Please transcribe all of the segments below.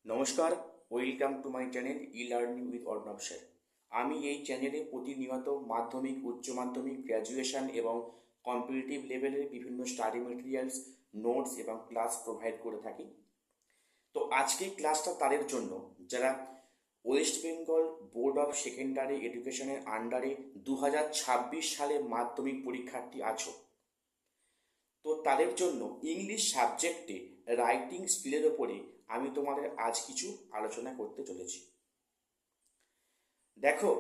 নমস্কার, welcome to my channel e learning with Arnab sir. আমি এই চ্যানেলে প্রতিনিয়ত মাধ্যমিক, উচ্চ মাধ্যমিক, গ্র্যাজুয়েশন এবং কম্পিটিটিভ লেভেলের বিভিন্ন স্টাডি মেটেরিয়ালস, নোটস এবং ক্লাস প্রোভাইড করে থাকি। তো আজকে ক্লাসটা তাদের জন্য যারা West Bengal board of secondary এডুকেশনের আন্ডারে 2026 সালে মাধ্যমিক পরীক্ষার্থী আছো। তো তাদের জন্য ইংলিশ সাবজেক্টে রাইটিং স্কিলের ওপরে আমি তোমাদের আজ কিছু আলোচনা করতে চলেছি। দেখো,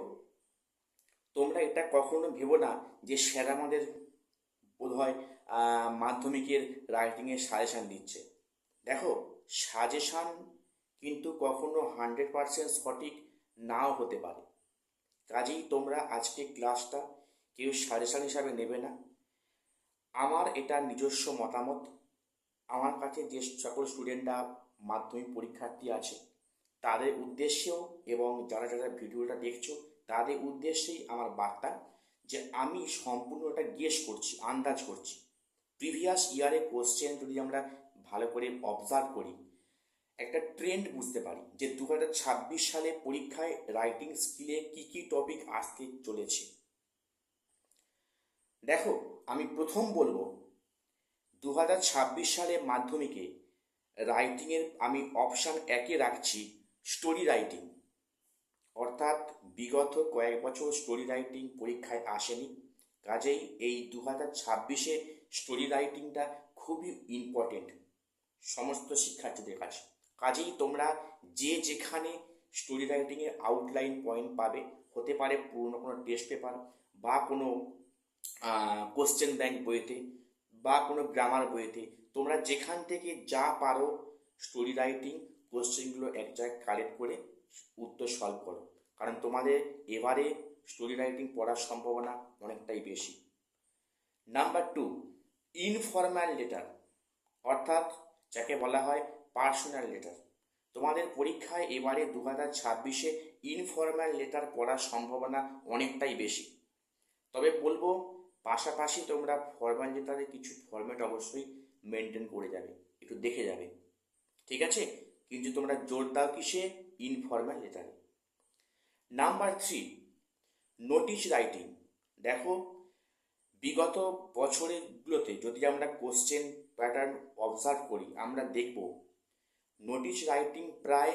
তোমরা এটা কখনো ভেবো না যে স্যার আমাদের বোধহয় মাধ্যমিকের রাইটিংয়ের সাজেশান দিচ্ছে। দেখো, সাজেশান কিন্তু কখনো 100% সঠিক নাও হতে পারে। কাজেই তোমরা আজকে ক্লাসটা কেউ সাজেশান হিসাবে নেবে না। আমার এটা নিজস্ব মতামত। আমার কাছে যে সকল স্টুডেন্টরা মাধ্যমিক পরীক্ষার্থী আছে তাদের উদ্দেশ্যেও এবং যারা যারা ভিডিওটা দেখছো তাদের উদ্দেশ্যেই আমার বার্তা যে আমি সম্পূর্ণ এটা গেস করছি, আন্দাজ করছি। প্রিভিয়াস ইয়ারে কোশ্চেন যদি আমরা ভালো করে অবজার্ভ করি, একটা ট্রেন্ড বুঝতে পারি যে 2026 সালে পরীক্ষায় রাইটিং স্কিলে কী কী টপিক আসতে চলেছে। দেখো, আমি প্রথম বলবো 2026 সালে মাধ্যমিকে রাইটিংয়ের আমি অপশান একে রাখছি স্টোরি রাইটিং। অর্থাৎ বিগত কয়েক বছর স্টোরি রাইটিং পরীক্ষায় আসেনি, কাজেই এই 2026-এ স্টোরি রাইটিংটা খুবই ইম্পর্টেন্ট সমস্ত শিক্ষার্থীদের কাছে। কাজেই তোমরা যে যেখানে স্টোরি রাইটিংয়ের আউটলাইন পয়েন্ট পাবে, হতে পারে পুরনো কোনো টেস্ট পেপার বা কোনো কোশ্চেন ব্যাংক বইতে বা কোনো গ্রামার বইতে, তোমরা যেখান থেকে যা পারো স্টোরি রাইটিং কোশ্চেনগুলো এক জায়গায় কালেক্ট করে উত্তর সলভ করো, কারণ তোমাদের এবারে স্টোরি রাইটিং পড়ার সম্ভাবনা অনেকটাই বেশি। নাম্বার 2, ইনফরম্যাল লেটার, অর্থাৎ যাকে বলা হয় পার্সোনাল লেটার। তোমাদের পরীক্ষায় এবারে 2026-এ ইনফরম্যাল লেটার পড়ার সম্ভাবনা অনেকটাই বেশি। তবে বলবো পাশাপাশি তোমরা ফরম্যাল লেটারে কিছু ফরম্যাট অবশ্যই মেনটেন করে যাবে, একটু দেখে যাবে, ঠিক আছে? কিন্তু তোমরা জোর দাও কিসে? ইনফরম্যাল লেটারে। Number 3, notice writing. দেখো, বিগত বছরগুলোতে যদি আমরা কোশ্চেন প্যাটার্ন অবজার্ভ করি, আমরা দেখব নোটিশ রাইটিং প্রায়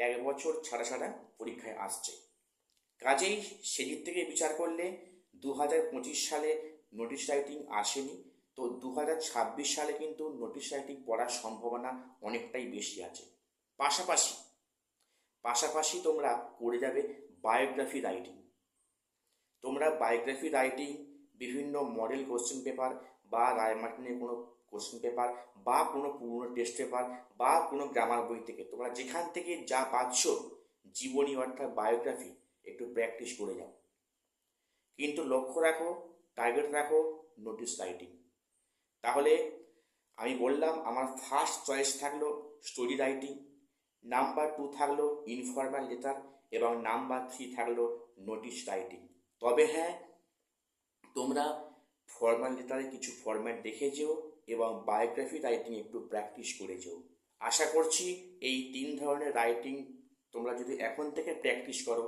1 বছর ছাড়া ছাড়া পরীক্ষায় আসছে। কাজেই সেদিক থেকে বিচার করলে 2025 সালে নোটিশ রাইটিং আসেনি, তো 2026 সালে কিন্তু নোটিশ রাইটিং পড়ার সম্ভাবনা অনেকটাই বেশি আছে। পাশাপাশি পাশাপাশি তোমরা করে যাবে বায়োগ্রাফি রাইটিং। তোমরা বায়োগ্রাফি রাইটিং বিভিন্ন মডেল কোশ্চেন পেপার বা রায়মার্টিনের কোনো কোশ্চেন পেপার বা কোনো পুরনো টেস্ট পেপার বা কোনো গ্রামার বই থেকে তোমরা যেখান থেকে যা পাচ্ছ জীবনী অর্থাৎ বায়োগ্রাফি একটু প্র্যাকটিস করে যাও। কিন্তু লক্ষ্য রাখো, টার্গেট রাখো নোটিশ রাইটিং। তাহলে আমি বললাম আমার ফার্স্ট চয়েস থাকলো স্টোরি রাইটিং, নাম্বার 2 থাকলো ইনফরম্যাল লেটার এবং নাম্বার 3 থাকলো নোটিশ রাইটিং। তবে হ্যাঁ, তোমরা ফর্মাল লেটারে কিছু ফরম্যাট দেখে যেও এবং বায়োগ্রাফি রাইটিং একটু প্র্যাকটিস করে যেও। আশা করছি এই 3 ধরনের রাইটিং তোমরা যদি এখন থেকে প্র্যাকটিস করো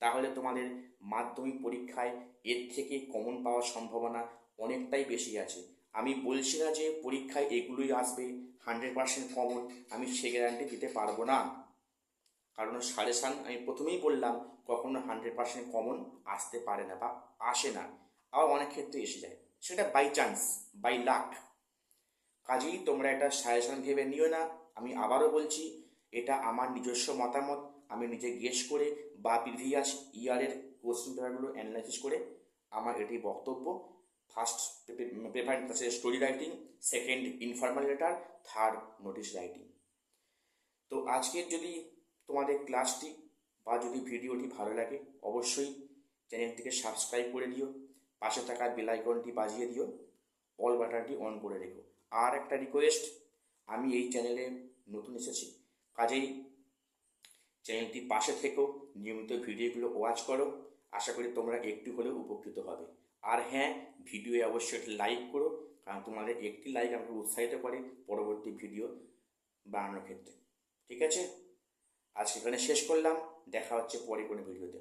তাহলে তোমাদের মাধ্যমিক পরীক্ষায় এর থেকে কমন পাওয়ার সম্ভাবনা অনেকটাই বেশি আছে। আমি বলছি না যে পরীক্ষায় এগুলোই আসবে 100% কমন, আমি সে গ্যারান্টি দিতে পারবো না, কারণ সাজেশান আমি প্রথমেই বললাম কখনো 100% কমন আসতে পারে না বা আসে না, আবার অনেক ক্ষেত্রে এসে যায়, সেটা বাই চান্স, বাই লাক। কাজেই তোমরা এটা সাজেশন ভেবে নিও না। আমি আবারও বলছি, এটা আমার নিজস্ব মতামত, আমি নিজে গেস করে বা প্রিভিয়াস ইয়ারের কোশ্চেন পেপারগুলো অ্যানালাইসিস করে আমার এটি বক্তব্য। ফার্স্ট পেপার আছে story writing, second informal letter, third notice writing. তো আজকের যদি তোমাদের ক্লাসটি বা যদি ভিডিওটি ভালো লাগে অবশ্যই চ্যানেলটিকে সাবস্ক্রাইব করে দিও, পাশে থাকা বেল আইকনটি বাজিয়ে দিও, অল বাটনটি অন করে রেখো। আর একটা রিকোয়েস্ট, আমি এই চ্যানেলে নতুন এসেছি, কাজেই চ্যানেলটির পাশে থেকেও নিয়মিত ভিডিওগুলো ওয়াচ করো, আশা করি তোমরা একটু হলেও উপকৃত হবে। আর হ্যাঁ, ভিডিওয়ে অবশ্যই একটি লাইক করো, কারণ তোমাদের একটি লাইক আমাকে উৎসাহিত করে পরবর্তী ভিডিও বানানোর ক্ষেত্রে। ঠিক আছে? আজকে এখানে শেষ করলাম, দেখা হচ্ছে পরে কোনো ভিডিওতে।